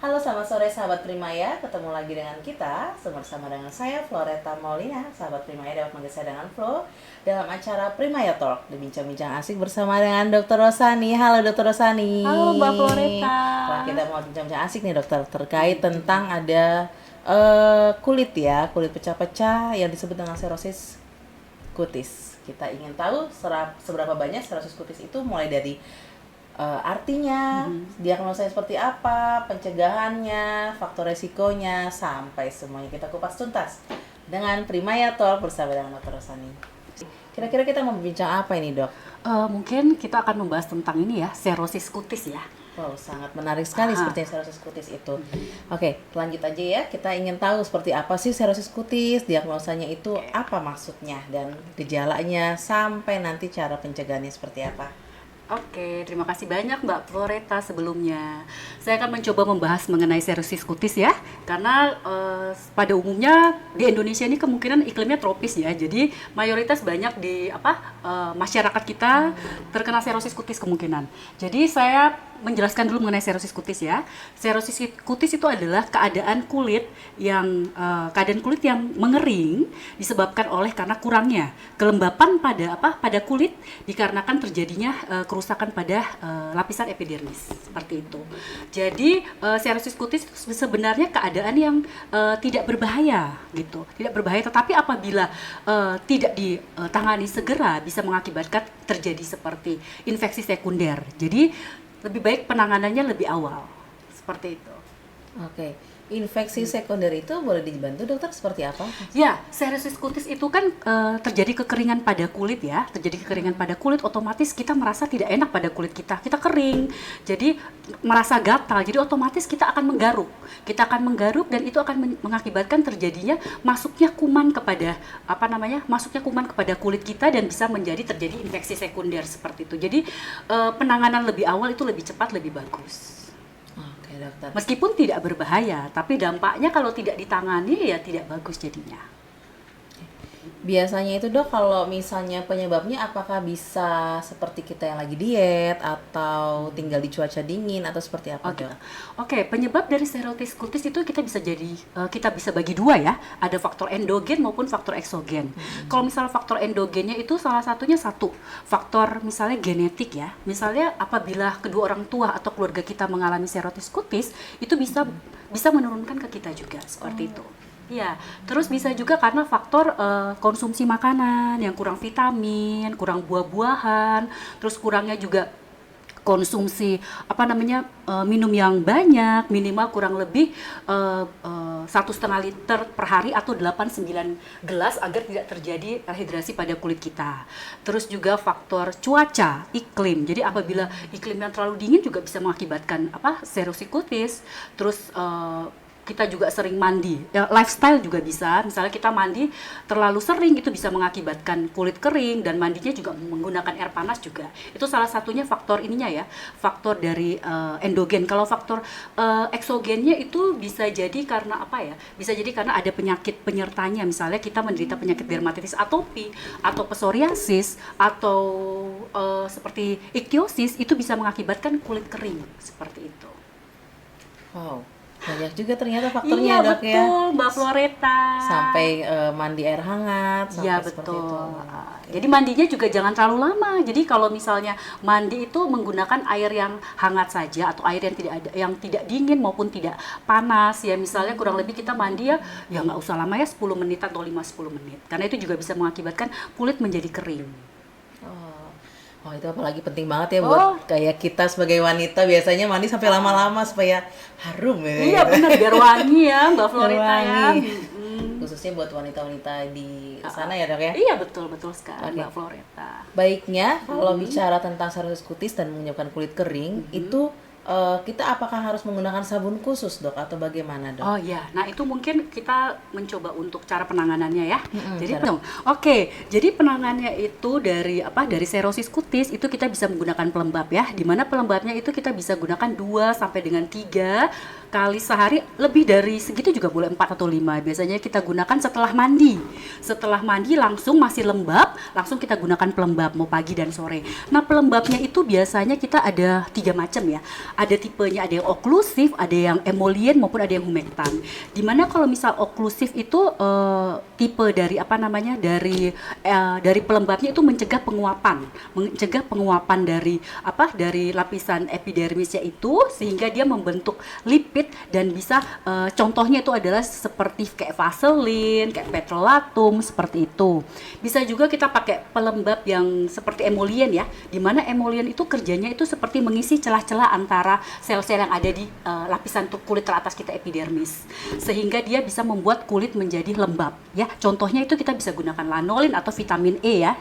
Halo, selamat sore sahabat Primaya. Ketemu lagi dengan kita bersama dengan saya Floreta Maulina. Sahabat Primaya dapat manggil saya dengan Flo dalam acara Primaya Talk, berbincang-bincang asik bersama dengan Dr. Rosani. Halo Dr. Rosani. Halo Mbak Floreta. Wah, kita mau bincang-bincang asik nih dokter terkait tentang ada kulit ya, kulit pecah-pecah yang disebut dengan serosis kutis. Kita ingin tahu seberapa banyak serosis kutis itu, mulai dari artinya, diagnosanya seperti apa, pencegahannya, faktor resikonya, sampai semuanya kita kupas tuntas dengan Primaya Talk bersama dengan Dr. Rosani. Kira-kira kita mau berbincang apa ini, Dok? Mungkin kita akan membahas tentang ini ya, serosis kutis ya. Wow, sangat menarik sekali seperti serosis kutis itu. Oke, lanjut aja ya. Kita ingin tahu seperti apa sih serosis kutis, diagnosanya itu apa maksudnya, dan gejalanya, sampai nanti cara pencegahannya seperti apa. Oke, terima kasih banyak Mbak Floreta sebelumnya. Saya akan mencoba membahas mengenai serosis kutis ya, karena pada umumnya di Indonesia ini kemungkinan iklimnya tropis ya, jadi mayoritas banyak di masyarakat kita terkena serosis kutis kemungkinan. Jadi saya menjelaskan dulu mengenai serosis kutis ya. Serosis kutis itu adalah keadaan kulit yang mengering disebabkan oleh karena kurangnya kelembapan pada kulit dikarenakan terjadinya kerusakan pada lapisan epidermis seperti itu. Jadi serosis kutis itu sebenarnya keadaan yang tidak berbahaya gitu, tidak berbahaya, tetapi apabila tidak ditangani segera bisa mengakibatkan terjadi seperti infeksi sekunder. Jadi lebih baik penanganannya lebih awal seperti itu. Oke, infeksi sekunder itu boleh dibantu dokter seperti apa? Ya, serosis kutis itu kan terjadi kekeringan pada kulit ya. Terjadi kekeringan pada kulit, otomatis kita merasa tidak enak pada kulit kita. Kita kering, jadi merasa gatal. Jadi otomatis kita akan menggaruk. Kita akan menggaruk dan itu akan mengakibatkan terjadinya masuknya kuman kepada masuknya kuman kepada kulit kita dan bisa terjadi infeksi sekunder seperti itu. Jadi penanganan lebih awal itu lebih cepat, lebih bagus. Oke, dokter. Meskipun tidak berbahaya, tapi dampaknya kalau tidak ditangani ya tidak bagus jadinya. Biasanya itu dok, kalau misalnya penyebabnya apakah bisa seperti kita yang lagi diet, atau tinggal di cuaca dingin, atau seperti apa dok? Oke, penyebab dari serosis kutis itu kita bisa bagi dua ya. Ada faktor endogen maupun faktor eksogen. Kalau misalnya faktor endogennya itu salah satunya faktor misalnya genetik ya. Misalnya apabila kedua orang tua atau keluarga kita mengalami serosis kutis, itu bisa menurunkan ke kita juga seperti itu. Ya, terus bisa juga karena faktor konsumsi makanan yang kurang vitamin, kurang buah-buahan, terus kurangnya juga konsumsi minum yang banyak, minimal kurang lebih 1,5 liter per hari atau 8-9 gelas agar tidak terjadi dehidrasi pada kulit kita. Terus juga faktor cuaca, iklim. Jadi apabila iklim yang terlalu dingin juga bisa mengakibatkan serosis kutis. Terus kita juga sering mandi, lifestyle juga bisa. Misalnya kita mandi terlalu sering, itu bisa mengakibatkan kulit kering, dan mandinya juga menggunakan air panas juga. Itu salah satunya faktor ininya ya, faktor dari endogen. Kalau faktor eksogennya itu bisa jadi karena Bisa jadi karena ada penyakit penyertanya. Misalnya kita menderita penyakit dermatitis atopi atau psoriasis atau seperti ichthyosis, itu bisa mengakibatkan kulit kering seperti itu. Wow, banyak juga ternyata faktornya dok ya. Iya betul Mbak Floreta. Sampai mandi air hangat, sampai Iya seperti betul. itu. Jadi mandinya juga jangan terlalu lama. Jadi kalau misalnya mandi itu menggunakan air yang hangat saja, atau air yang tidak dingin maupun tidak panas ya. Misalnya kurang lebih kita mandi ya nggak usah lama ya, 10 menit atau 5-10 menit. Karena itu juga bisa mengakibatkan kulit menjadi kering. Oh, itu apalagi penting banget ya buat kayak kita sebagai wanita, biasanya mandi sampai lama-lama supaya harum ya. Iya benar, biar wangi ya Mbak Floreta ya. Khususnya buat wanita-wanita di sana ya dok ya. Iya betul sekali Mbak Floreta. Baiknya kalau bicara tentang serosis kutis dan menyebabkan kulit kering, itu kita apakah harus menggunakan sabun khusus dok, atau bagaimana dok? Oh ya, nah itu mungkin kita mencoba untuk cara penanganannya ya. Jadi penanganannya itu dari serosis kutis itu kita bisa menggunakan pelembab ya. Di mana pelembabnya itu kita bisa gunakan 2 sampai dengan 3 kali sehari, lebih dari segitu juga boleh 4 atau 5. Biasanya kita gunakan setelah mandi. Setelah mandi langsung masih lembab, langsung kita gunakan pelembab mau pagi dan sore. Nah, pelembabnya itu biasanya kita ada 3 macam ya. Ada tipenya, ada yang oklusif, ada yang emollient maupun ada yang humectant. Dimana kalau misal oklusif itu tipe dari apa namanya, dari pelembabnya itu mencegah penguapan dari dari lapisan epidermisnya itu, sehingga dia membentuk lipid dan bisa contohnya itu adalah seperti kayak vaselin, kayak petrolatum seperti itu. Bisa juga kita pakai pelembab yang seperti emollient ya, dimana emollient itu kerjanya itu seperti mengisi celah-celah antara sel-sel yang ada di lapisan kulit teratas kita epidermis, sehingga dia bisa membuat kulit menjadi lembab ya. Contohnya itu kita bisa gunakan lanolin atau vitamin E ya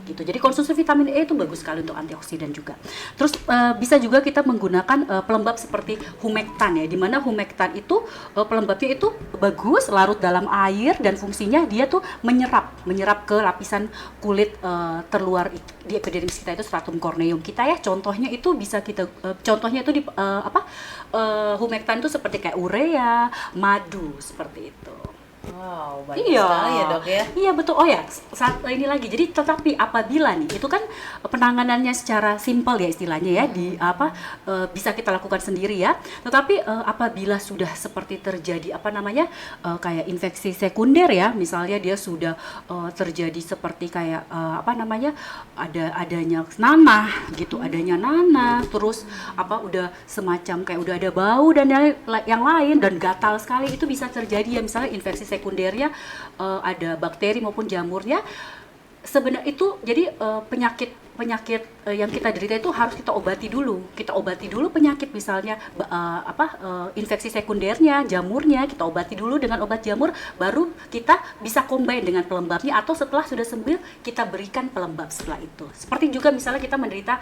gitu. Jadi konsumsi vitamin E itu bagus sekali untuk antioksidan juga. Terus bisa juga kita menggunakan pelembab seperti humectant ya, dimana humectant itu pelembabnya itu bagus, larut dalam air, dan fungsinya dia tuh menyerap ke lapisan kulit terluar di epidermis kita, itu stratum corneum kita ya. Contohnya itu bisa kita contohnya itu di humectant itu seperti kayak urea, madu seperti itu. Wow, banyak sekali ya dok ya. Iya betul. Oh ya, ini lagi. Jadi tetapi apabila nih, itu kan penanganannya secara simpel ya istilahnya ya, bisa kita lakukan sendiri ya. Tetapi apabila sudah seperti terjadi kayak infeksi sekunder ya, misalnya dia sudah terjadi seperti kayak adanya nanah, terus udah semacam kayak udah ada bau dan yang lain dan gatal sekali, itu bisa terjadi ya, misalnya infeksi sekundernya ada bakteri maupun jamurnya. Sebenarnya itu jadi penyakit yang kita derita itu harus kita obati dulu penyakit, misalnya infeksi sekundernya, jamurnya kita obati dulu dengan obat jamur, baru kita bisa combine dengan pelembabnya, atau setelah sudah sembuh kita berikan pelembab setelah itu. Seperti juga misalnya kita menderita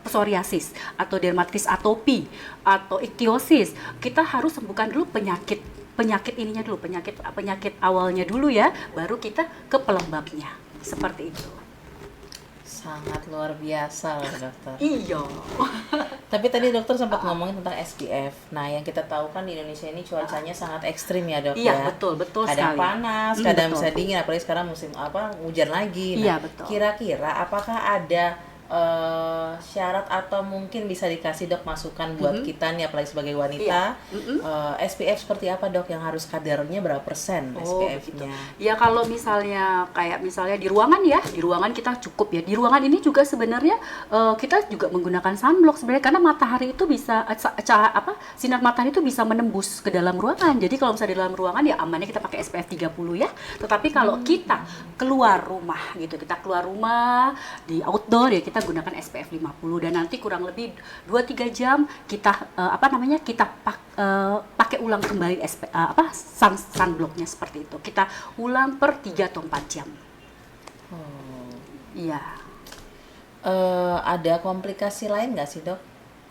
psoriasis atau dermatitis atopi atau ichthyosis, kita harus sembuhkan dulu penyakit ininya dulu, penyakit awalnya dulu ya, baru kita ke pelembabnya. Seperti itu. Sangat luar biasa loh dokter. Iya. Tapi tadi dokter sempat ngomongin tentang SPF. Nah, yang kita tahu kan di Indonesia ini cuacanya sangat ekstrim ya dok. Iya, betul kadang sekali. Panas, kadang bisa dingin, apalagi sekarang musim hujan lagi. Nah, iya, betul. Kira-kira apakah ada syarat atau mungkin bisa dikasih dok masukan buat kita nih, apalagi sebagai wanita, SPF seperti apa dok, yang harus kadarnya berapa persen SPF-nya? Ya kalau misalnya di ruangan ya, di ruangan kita cukup ya. Di ruangan ini juga sebenarnya kita juga menggunakan sunblock sebenarnya, karena matahari itu bisa sinar matahari itu bisa menembus ke dalam ruangan. Jadi kalau misalnya di dalam ruangan ya amannya kita pakai SPF 30 ya. Tetapi kalau kita keluar rumah gitu, kita keluar rumah di outdoor ya, kita gunakan SPF 50, dan nanti kurang lebih 2-3 jam kita pakai ulang kembali sunblocknya seperti itu. Kita ulang per 3 atau 4 jam. Iya. Ada komplikasi lain nggak sih dok?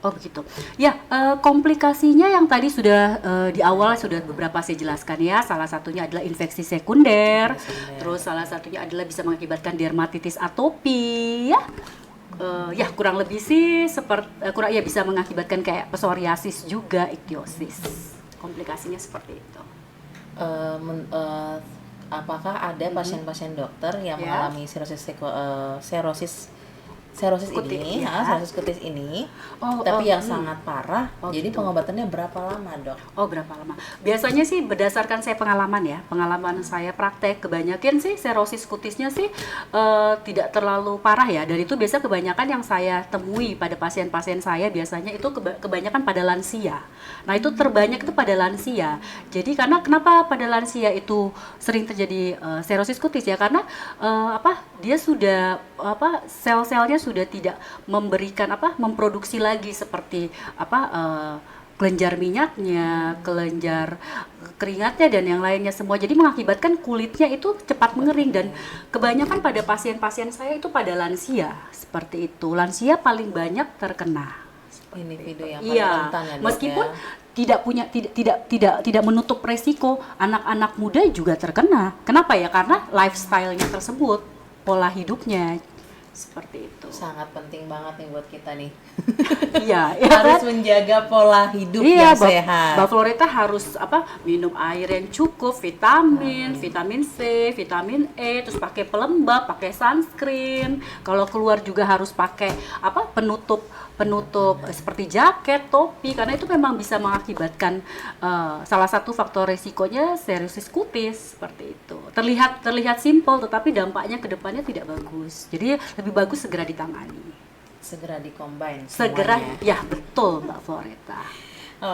Oh begitu. Ya, komplikasinya yang tadi sudah di awal sudah beberapa saya jelaskan ya. Salah satunya adalah infeksi sekunder. Terus salah satunya adalah bisa mengakibatkan dermatitis atopi ya. Ya kurang lebih sih bisa mengakibatkan kayak psoriasis juga, ichthyosis. Komplikasinya seperti itu. Apakah ada pasien-pasien dokter yang mengalami serosis kutis, ini, serosis kutis ini, yang sangat parah, jadi gitu. pengobatannya berapa lama dok? Berapa lama? Biasanya sih berdasarkan saya pengalaman saya praktek, kebanyakan sih serosis kutisnya sih tidak terlalu parah ya, dan itu biasa kebanyakan yang saya temui pada pasien-pasien saya biasanya itu kebanyakan pada lansia. Nah itu terbanyak itu pada lansia. Jadi kenapa pada lansia itu sering terjadi serosis kutis ya, karena dia sudah sel-selnya sudah tidak memproduksi lagi seperti kelenjar minyaknya, kelenjar keringatnya dan yang lainnya semua. Jadi mengakibatkan kulitnya itu cepat mengering, dan kebanyakan pada pasien-pasien saya itu pada lansia seperti itu. Lansia paling banyak terkena. Individu yang paling rentan ya dok, meskipun ya? tidak menutup resiko anak-anak muda juga terkena. Kenapa ya? Karena lifestyle-nya tersebut, pola hidupnya seperti itu. Sangat penting banget nih buat kita nih. Iya, ya Harus kan? menjaga pola hidup Iya, yang sehat. Mbak Floreta harus minum air yang cukup, vitamin C, vitamin E, terus pakai pelembab, pakai sunscreen. Kalau keluar juga harus pakai penutup seperti jaket, topi, karena itu memang bisa mengakibatkan salah satu faktor resikonya psoriasis kutis seperti itu. Terlihat simpel, tetapi dampaknya ke depannya tidak bagus. Jadi lebih bagus segera ditangani. Segera dikombine Segera, semuanya. ya betul Mbak Floreta.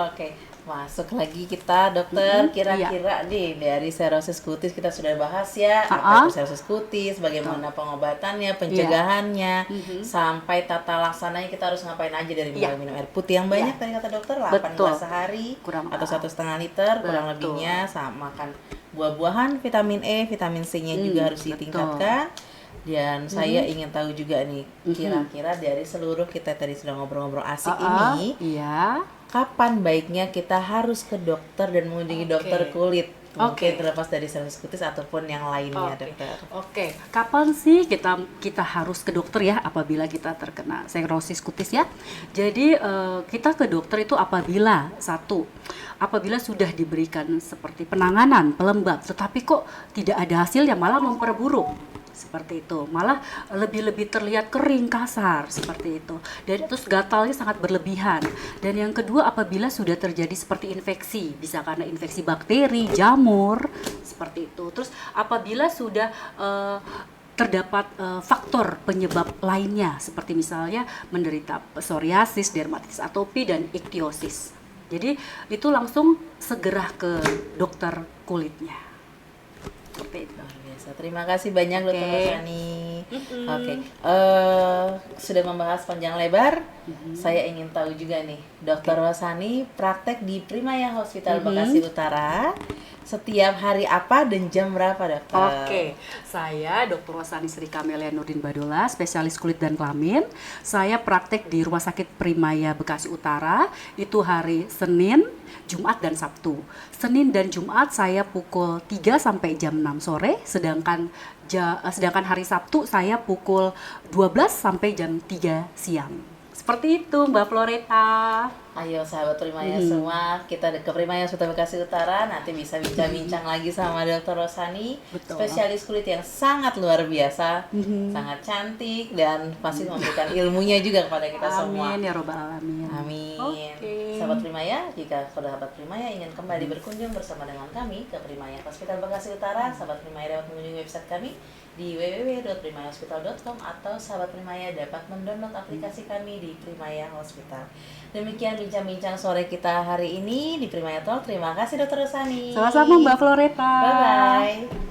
Oke, masuk lagi kita dokter. Mm-mm, Kira-kira nih dari psoriasis kutis kita sudah bahas ya, apa Ha-ha. itu psoriasis kutis, bagaimana pengobatannya, pencegahannya, sampai tata laksananya kita harus ngapain aja dari mulai Iya. minum air putih yang banyak tadi kata dokter 8 Betul. gelas sehari Kurang atau 1,5 liter kurang Betul. lebihnya, sama makan buah-buahan, vitamin E, vitamin C-nya juga harus betul. ditingkatkan. Dan saya ingin tahu juga nih, kira-kira dari seluruh kita tadi sudah ngobrol-ngobrol asik ini, Iya. kapan baiknya kita harus ke dokter dan mengunjungi dokter kulit? Mungkin terlepas dari psoriasis kutis ataupun yang lainnya, dokter. Oke. Kapan sih kita harus ke dokter ya apabila kita terkena psoriasis kutis ya? Jadi kita ke dokter itu apabila apabila sudah diberikan seperti penanganan pelembab, tetapi kok tidak ada hasil yang malah memperburuk. Seperti itu, malah lebih terlihat kering, kasar, seperti itu. Dan terus gatalnya sangat berlebihan. Dan yang kedua, apabila sudah terjadi seperti infeksi, bisa karena infeksi bakteri, jamur, seperti itu. Terus apabila sudah terdapat faktor penyebab lainnya, seperti misalnya menderita psoriasis, dermatitis atopi, dan ichthyosis. Jadi itu langsung segera ke dokter kulitnya. Seperti itu. Luar biasa. Terima kasih banyak dokter Rosani. Oke, sudah membahas panjang lebar. Saya ingin tahu juga nih, dokter Rosani praktek di Primaya Hospital Bekasi Utara. Setiap hari apa dan jam berapa, dokter? Oke, saya Dr. Rosani Sri Kamelia Nurdin Badola, spesialis kulit dan kelamin. Saya praktek di Rumah Sakit Primaya Bekasi Utara, itu hari Senin, Jumat, dan Sabtu. Senin dan Jumat saya pukul 3 sampai jam 6 sore, sedangkan hari Sabtu saya pukul 12 sampai jam 3 siang. Seperti itu Mbak Floreta. Ayo sahabat Primaya semua, kita ke Primaya Hospital Bekasi Utara, nanti bisa bincang-bincang lagi sama Dr. Rosani, Betul. spesialis kulit yang sangat luar biasa, sangat cantik dan pasti memberikan ilmunya juga kepada kita semua. Amin ya robbal alamin. Amin. Oke. Sahabat Primaya, jika sahabat Primaya ingin kembali berkunjung bersama dengan kami ke Primaya Hospital Bekasi Utara, sahabat Primaya dapat mengunjungi website kami di www.primayahospital.com atau sahabat Primaya dapat mendownload aplikasi kami di Primaya Hospital. Demikian bincang-bincang sore kita hari ini di Primaya Talk. Terima kasih Dr. Rosani. Sama-sama Mbak Floreta. Bye-bye.